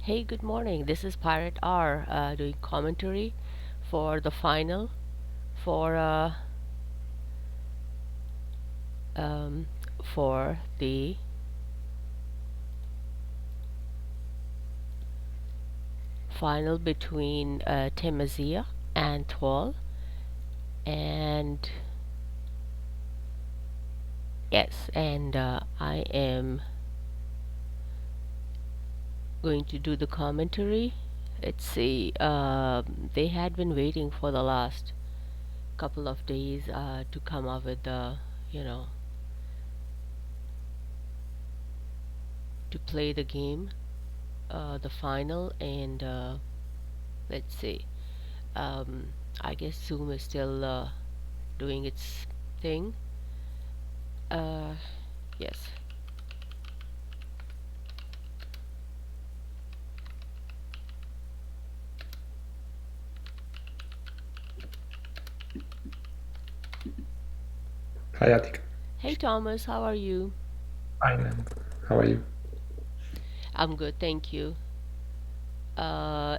Hey, good morning. This is Pirate R doing commentary for the final for uh, um, for the final between tamesizeya and thwol. And yes, and I am going to do the commentary. Let's see. They had been waiting for the last couple of days to come up with you know, to play the game, the final, and let's see. Um, I guess Zoom is still doing its thing. Uh, yes. Hi, Atika. Hey Thomas, how are you? Fine. How are you? I'm good, thank you.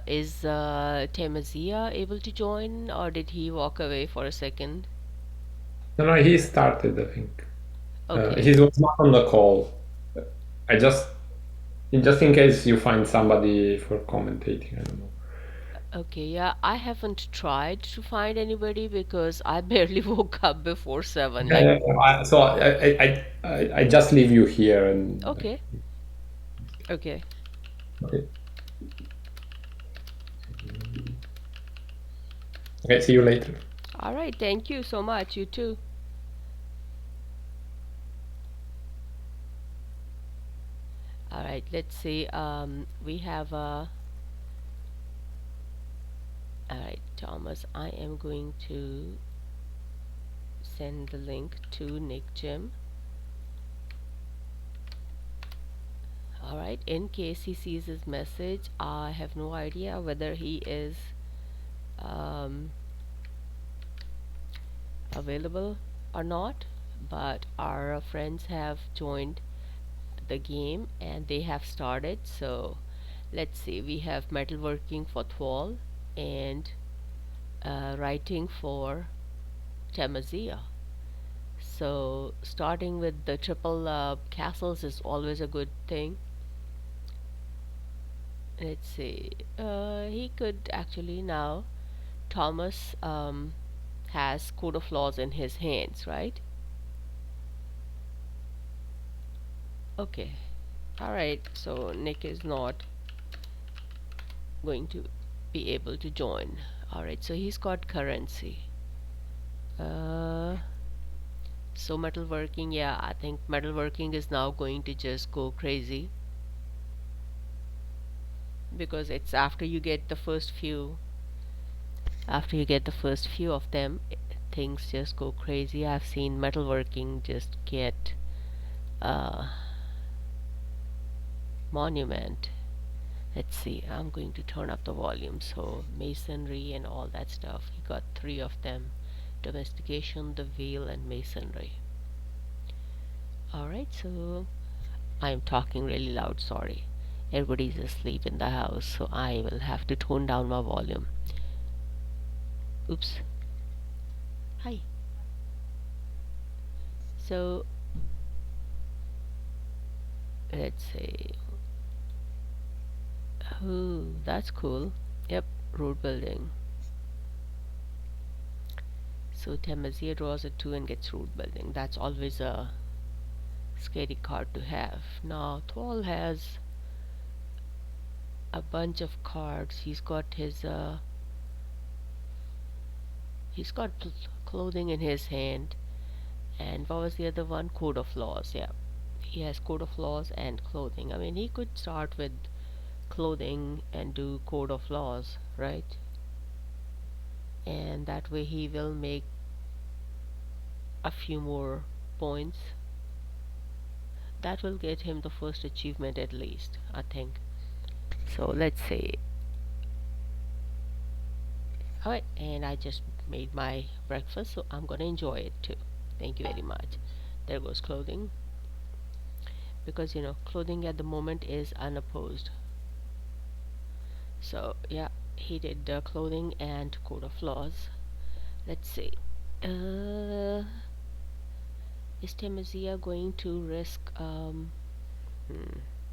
Is Temazia able to join, or did he walk away for a second? No, no, he started, I think. Okay. He was not on the call. I just in case you find somebody for commentating, I don't know. Okay, yeah, I haven't tried to find anybody because I barely woke up before 7. Yeah, Like, yeah, yeah. So I just leave you here and okay, okay. okay. Okay, see you later. All right, thank you so much. You too. All right, let's see. We have all right, Thomas. I am going to send the link to Nick Jim. All right, in case he sees his message, I have no idea whether he is um, available or not, but our friends have joined the game and they have started. So let's see, we have metalworking for thwol and writing for tamesizeya. So starting with the triple castles is always a good thing. Let's see. He could actually now. Thomas has Code of Laws in his hands, right? Okay. All right. So Nick is not going to be able to join. All right. So he's got currency. Uh, so metalworking, yeah, I think metalworking is now going to just go crazy because it's after you get the first few of them, things just go crazy. I've seen metalworking just get uh, monument. Let's see, I'm going to turn up the volume. So masonry and all that stuff, he got three of them: domestication, the wheel, and masonry. All right, so I'm talking really loud, sorry. Everybody's asleep in the house, so I will have to tone down my volume. Oops. Hi. So let's see. Oh, that's cool. Yep, road building. So Temazia draws a 2 and gets road building. That's always a scary card to have. Now thwol has a bunch of cards. He's got clothing in his hand. And what was the other one? Code of Laws. Yeah, he has Code of Laws and clothing. I mean, he could start with clothing and do Code of Laws, right? And that way he will make a few more points. That will get him the first achievement at least, I think. So let's see. Alright, and I just made my breakfast, so I'm gonna enjoy it too. Thank you very much. There goes clothing. Because clothing at the moment is unopposed. So yeah, he did clothing and coat of laws. Let's see. Uh, is Temazia going to risk?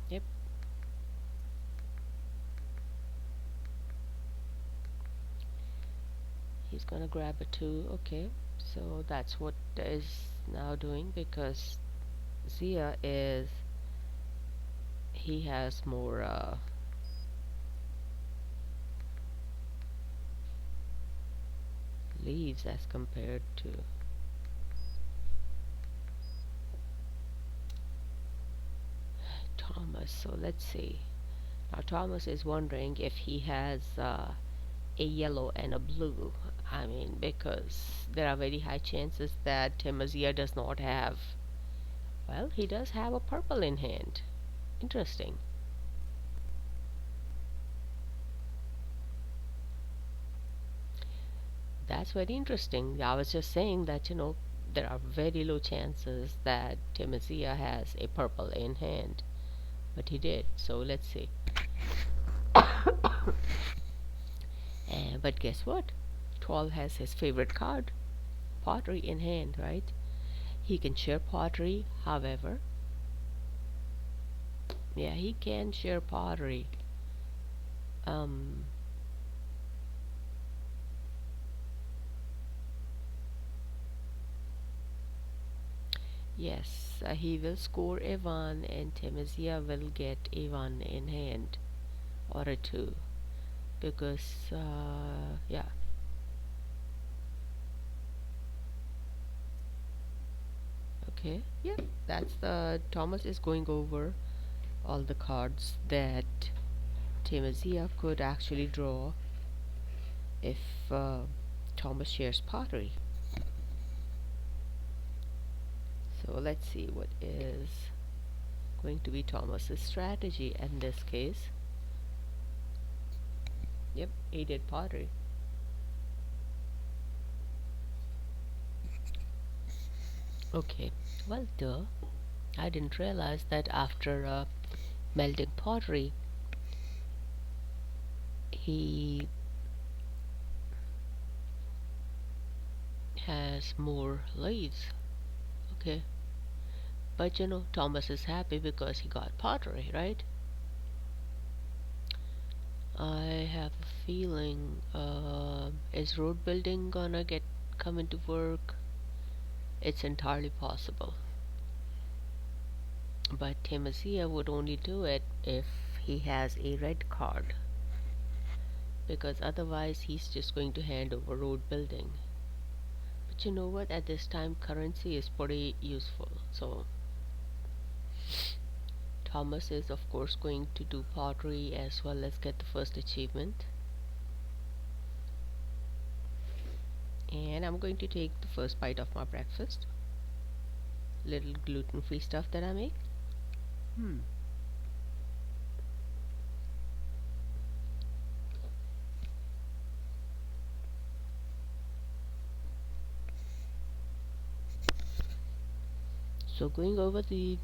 Yep, he's gonna grab a two. Okay, so that's what is now doing because Zia is he has more leaves as compared to Thomas. So let's see. Now Thomas is wondering if he has a yellow and a blue. I mean, because there are very high chances that Temazia does not have. Well, he does have a purple in hand. Interesting. That's very interesting. I was just saying that, there are very low chances that Temazia has a purple in hand. But he did. So let's see. But guess what? Thwol has his favorite card, pottery in hand, right? He can share pottery, however. Yeah, he can share pottery. Um, yes, he will score a 1 and Temazia will get a 1 in hand or a 2 because, yeah, okay, yeah, that's the Thomas is going over all the cards that Temazia could actually draw if Thomas shares pottery. So let's see what is going to be Thomas's strategy in this case. Yep, he did pottery. Okay, well, duh. I didn't realize that after melting pottery, he has more leaves. Okay, but Thomas is happy because he got pottery, right? I have a feeling, is road building gonna get come into work? It's entirely possible. But Temazia would only do it if he has a red card, because otherwise he's just going to hand over road building. But you know what? At this time, currency is pretty useful. So Thomas is, of course, going to do pottery as well as get the first achievement. And I'm going to take the first bite of my breakfast. Little gluten-free stuff that I make. Hmm. So going over the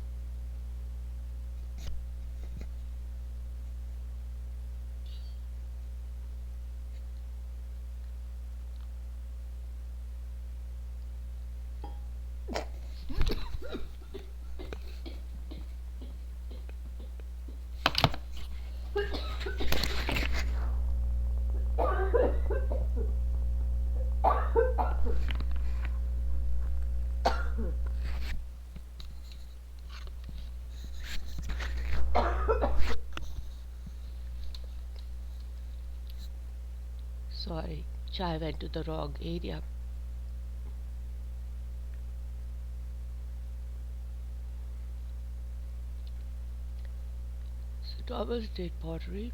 sorry, chai went to the wrong area. So Thomas did pottery.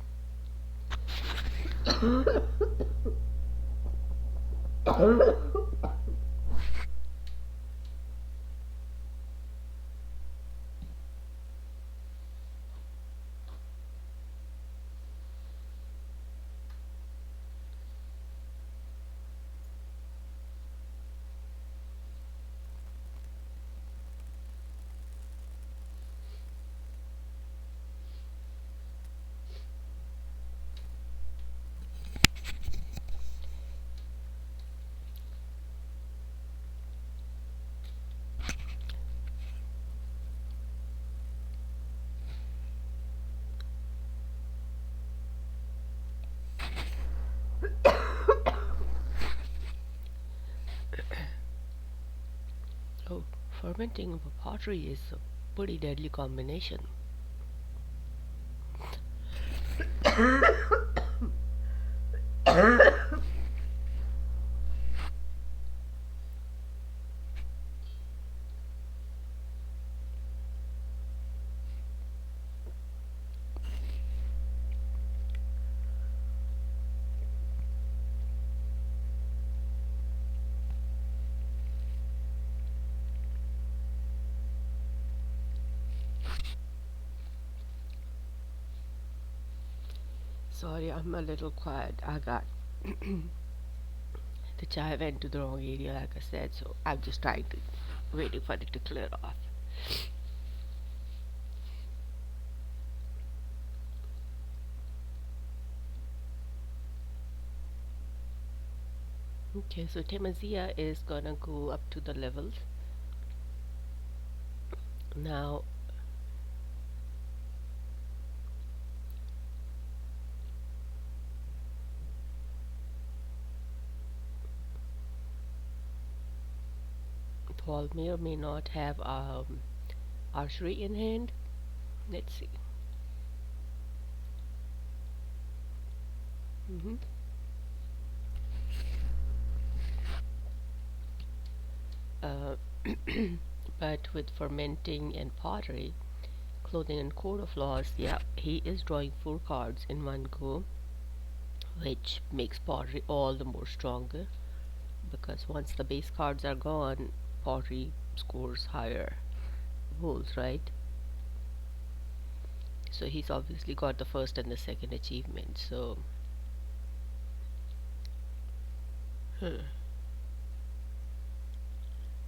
Oh, fermenting pottery is a pretty deadly combination. Sorry, I'm a little quiet. I got the chai went to the wrong area, like I said, so I'm just trying to waiting for it to clear off. Okay, so tamesizeya is gonna go up to the levels. Now, thwol may or may not have archery in hand. Let's see. hmm Uh, but with fermenting and pottery, clothing and code of laws, yeah, he is drawing 4 cards in one go, which makes pottery all the more stronger because once the base cards are gone, pottery scores higher rolls, right? So he's obviously got the first and the second achievement. So, huh.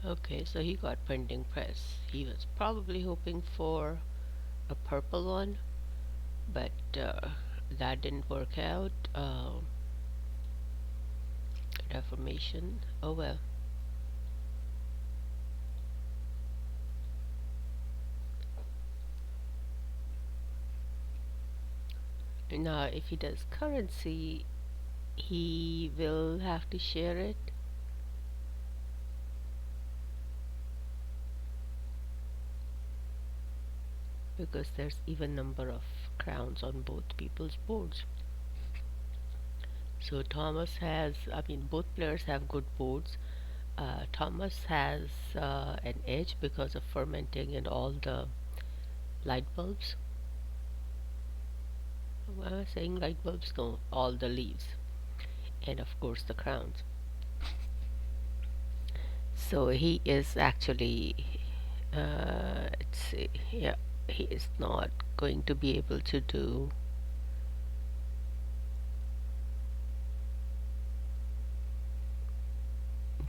Okay, so he got printing press. He was probably hoping for a purple one, but that didn't work out. Reformation. Oh well. Now, if he does currency, he will have to share it because there's even number of crowns on both people's boards. So Thomas has, I mean, both players have good boards. Thomas has an edge because of fermenting and all the light bulbs. What am I saying? Light bulbs? No, all the leaves, and of course the crowns. So he is actually, let's see, yeah, he is not going to be able to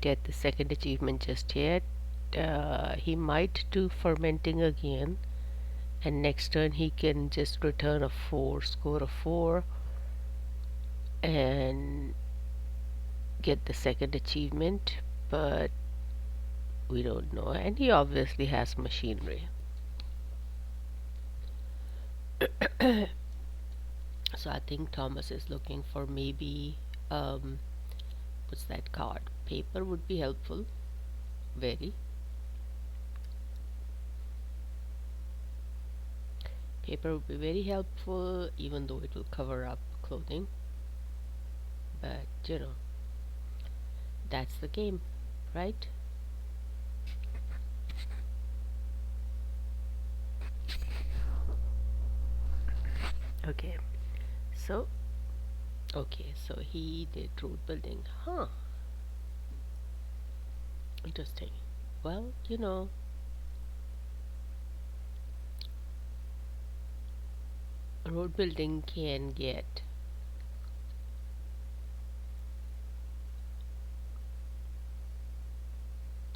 get the second achievement just yet. He might do fermenting again, and next turn he can just return a 4, score a 4, and get the second achievement, but we don't know. And he obviously has machinery. So I think Thomas is looking for maybe what's that card? Paper would be helpful. Very. Paper would be very helpful, even though it will cover up clothing. But that's the game, right? Okay. So so he did road building. Huh. Interesting. Well, road building can get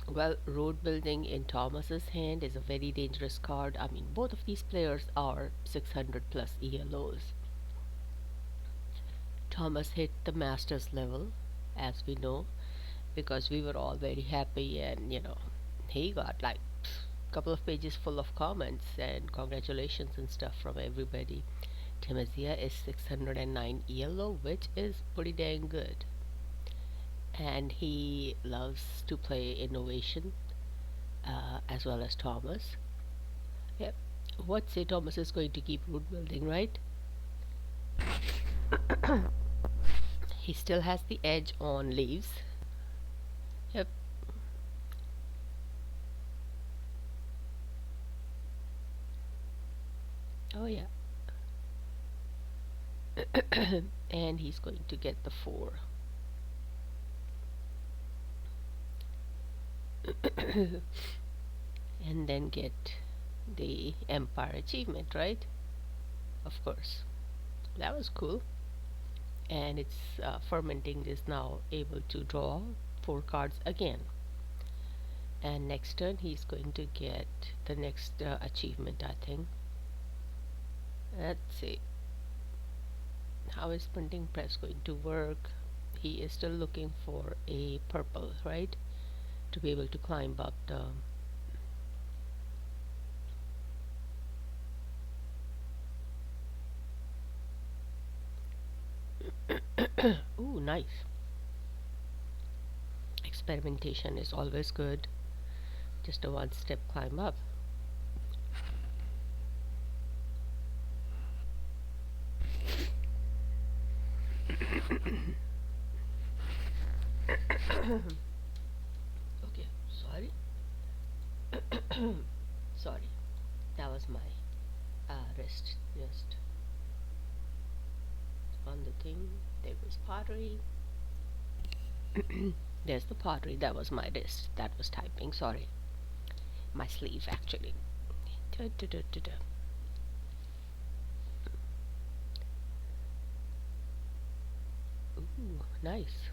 well, road building in Thomas's hand is a very dangerous card. I mean, both of these players are 600 plus ELOs. Thomas hit the master's level, as we know, because we were all very happy, and he got like a couple of pages full of comments and congratulations and stuff from everybody. Tamesizeya is 609 yellow, which is pretty dang good. And he loves to play innovation as well as Thomas. Yep. What say Thomas is going to keep root building, right? He still has the edge on leaves. Yep. Oh yeah. And he's going to get the 4. And then get the Empire achievement, right? Of course. That was cool. And its fermenting is now able to draw 4 cards again. And next turn he's going to get the next achievement, I think. Let's see. How is printing press going to work? He is still looking for a purple, right? To be able to climb up the... Ooh, nice. Experimentation is always good. Just a one step climb up. Okay, sorry. Sorry, that was my wrist just on the thing. There was pottery. There's the pottery. That was my wrist. That was typing. Sorry, my sleeve actually. Da, da, da, da, da. Ooh, nice.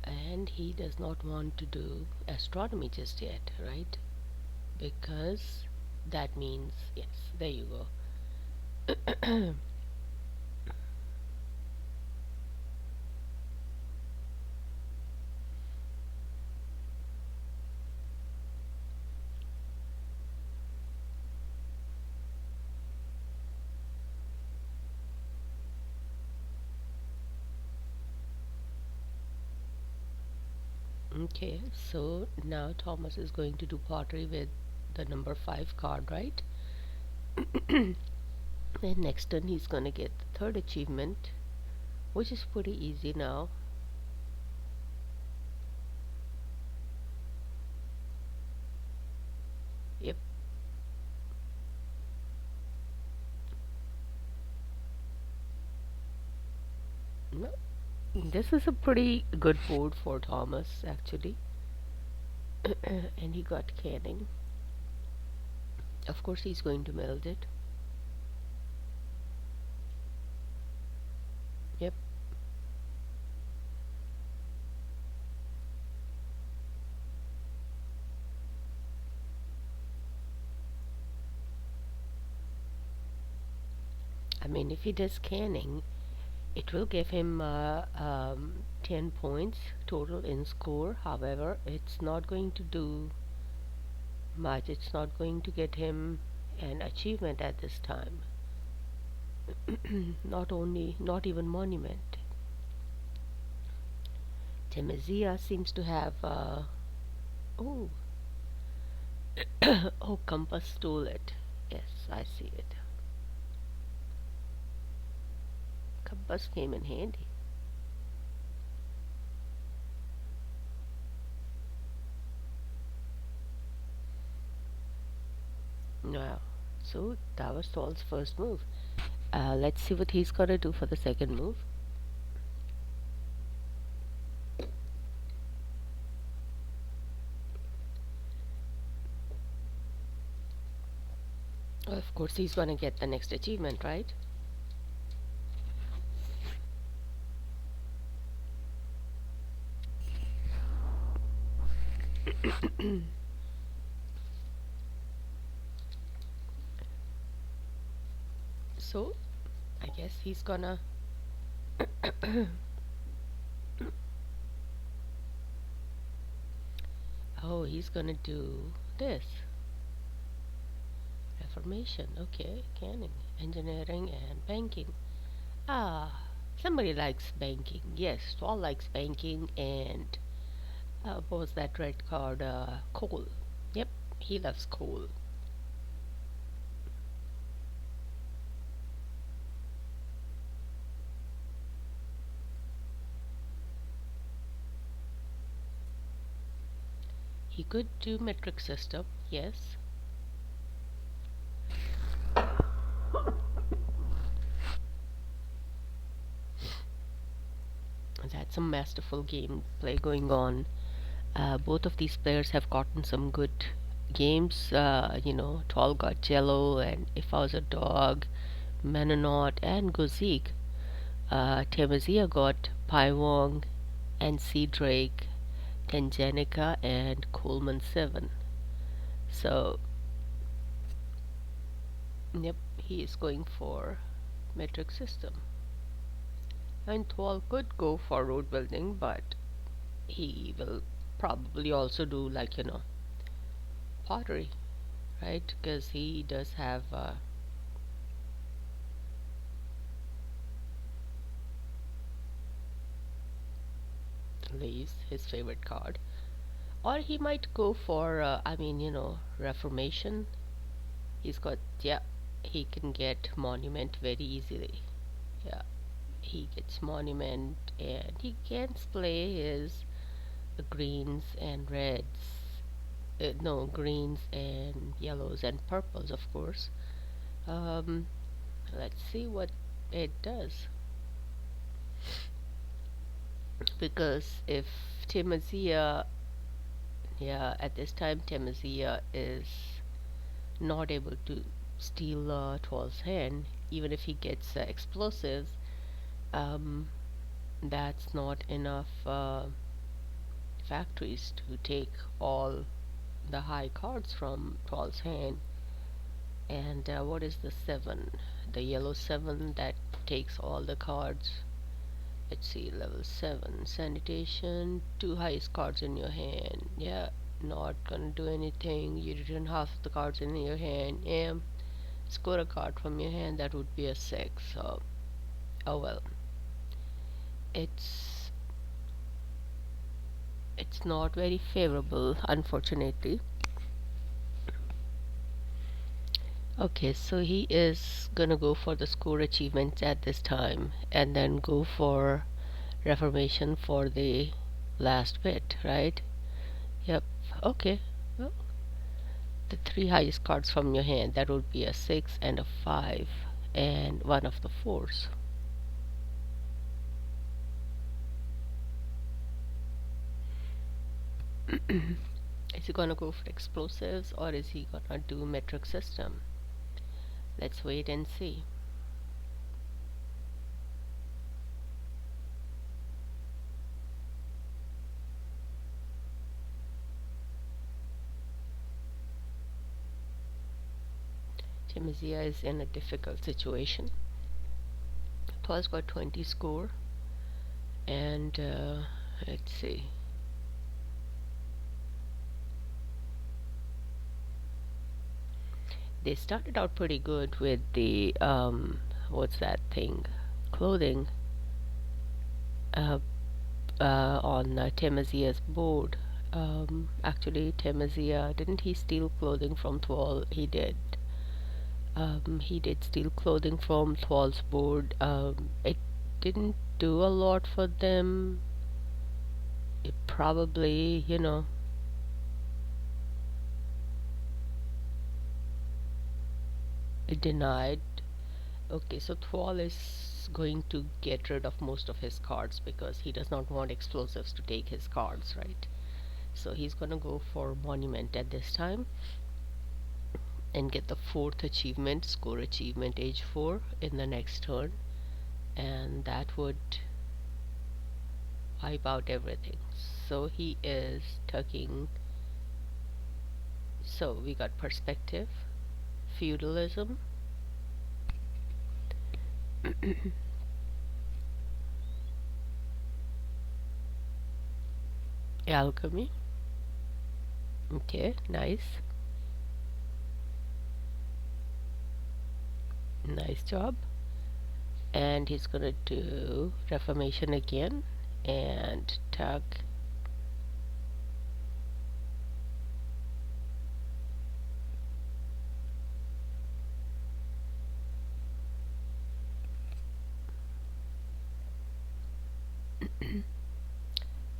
And he does not want to do astronomy just yet, right? Because that means, yes, there you go. Okay, so now Thomas is going to do pottery with the number 5 card, right? And next turn he's gonna get the third achievement, which is pretty easy now. Yep. No, this is a pretty good board for Thomas actually. And he got canning. Of course he's going to meld it. Yep. I mean, if he does canning, it will give him 10 points total in score. However, it's not going to do much. It's not going to get him an achievement at this time. Not even monument. Tamesizeya seems to have oh oh, compass stole it. Yes, I see it. Compass came in handy. Wow. So that was Saul's first move. Let's see what he's gonna do for the second move. Of course, he's gonna get the next achievement, right? So, I guess he's gonna. Oh, he's gonna do this. Reformation. Okay, canning, engineering, and banking. Ah, somebody likes banking. Yes, Tall likes banking, and what was that red card? Coal. Yep, he loves coal. He could do metric system. Yes, that's some masterful gameplay going on. Both of these players have gotten some good games. Tall got Jello, and If I Was a Dog, Menonot, and Gozik. Temazia got Paiwong and Sea Drake, Tanganica, and Coleman 7. So, yep, he is going for metric system. And Thwol could go for road building, but he will probably also do, like, pottery, right? Because he does have leaves, his favorite card. Or he might go for, Reformation. He's got, yeah, he can get Monument very easily. Yeah, he gets Monument, and he can play his greens and reds. No, greens and yellows and purples, of course. Um, let's see what it does. Because if Timazia, yeah, at this time Timazia is not able to steal Twelve's hand, even if he gets explosives, um, that's not enough factories to take all the high cards from Twelve's hand. And what is the 7? The yellow 7 that takes all the cards. Let's see, level 7. Sanitation, 2 highest cards in your hand. Yeah, not gonna do anything. You return half of the cards in your hand. Yeah, score a card from your hand, that would be a 6. So, oh well. It's it's not very favorable, unfortunately. Okay, so he is gonna go for the score achievements at this time and then go for Reformation for the last bit, right? Yep. Okay. Well, the 3 highest cards from your hand, that would be a 6 and a 5 and one of the 4s. Is he gonna go for explosives or is he gonna do metric system? Let's wait and see. Timizia is in a difficult situation. Twas got 20 score, and let's see. They started out pretty good with the what's that thing? Clothing uh, on Temazia's board. Actually, Temazia, didn't he steal clothing from Thwol? He did. He did steal clothing from Thwol's board. It didn't do a lot for them. It probably, it denied. Okay, so Thwol is going to get rid of most of his cards because he does not want explosives to take his cards, right? So he's gonna go for Monument at this time and get the 4th achievement, score achievement age 4 in the next turn, and that would wipe out everything. So he is tucking. So we got perspective, feudalism, alchemy. Okay, nice. Nice job. And he's gonna do Reformation again and tug.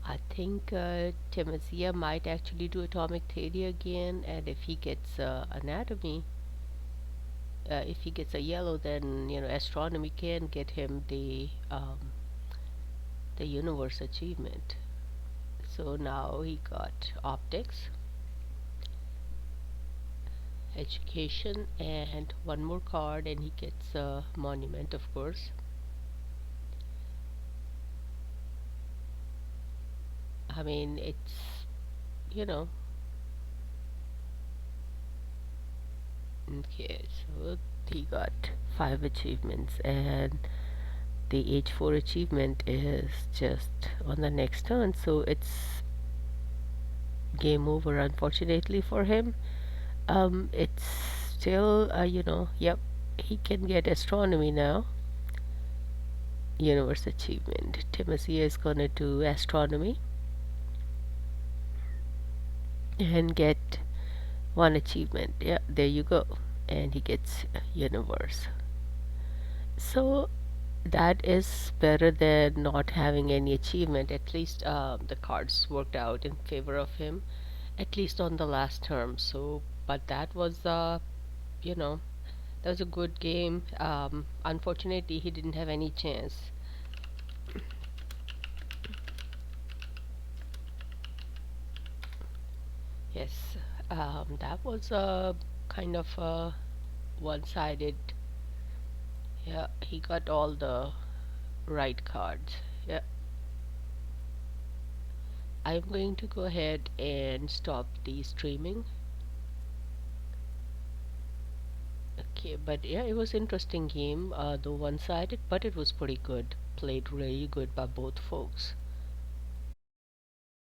I think Timothy might actually do atomic theory again, and if he gets anatomy, if he gets a yellow, then astronomy can get him the universe achievement. So now he got optics, education, and one more card, and he gets a monument, of course. I mean, it's you know okay. So he got 5 achievements, and the H4 achievement is just on the next turn, so it's game over, unfortunately for him. It's still, yep, he can get astronomy now. Universe achievement. Timothy is gonna do astronomy and get 1 achievement. Yeah, there you go. And he gets universe. So that is better than not having any achievement. At least the cards worked out in favor of him, at least on the last term. So, but that was you know, that was a good game. Unfortunately, he didn't have any chance. Yes, that was a kind of a one-sided. Yeah, he got all the right cards. Yeah, I'm going to go ahead and stop the streaming. Okay, but yeah, it was interesting game, though one-sided, but it was pretty good. Played really good by both folks.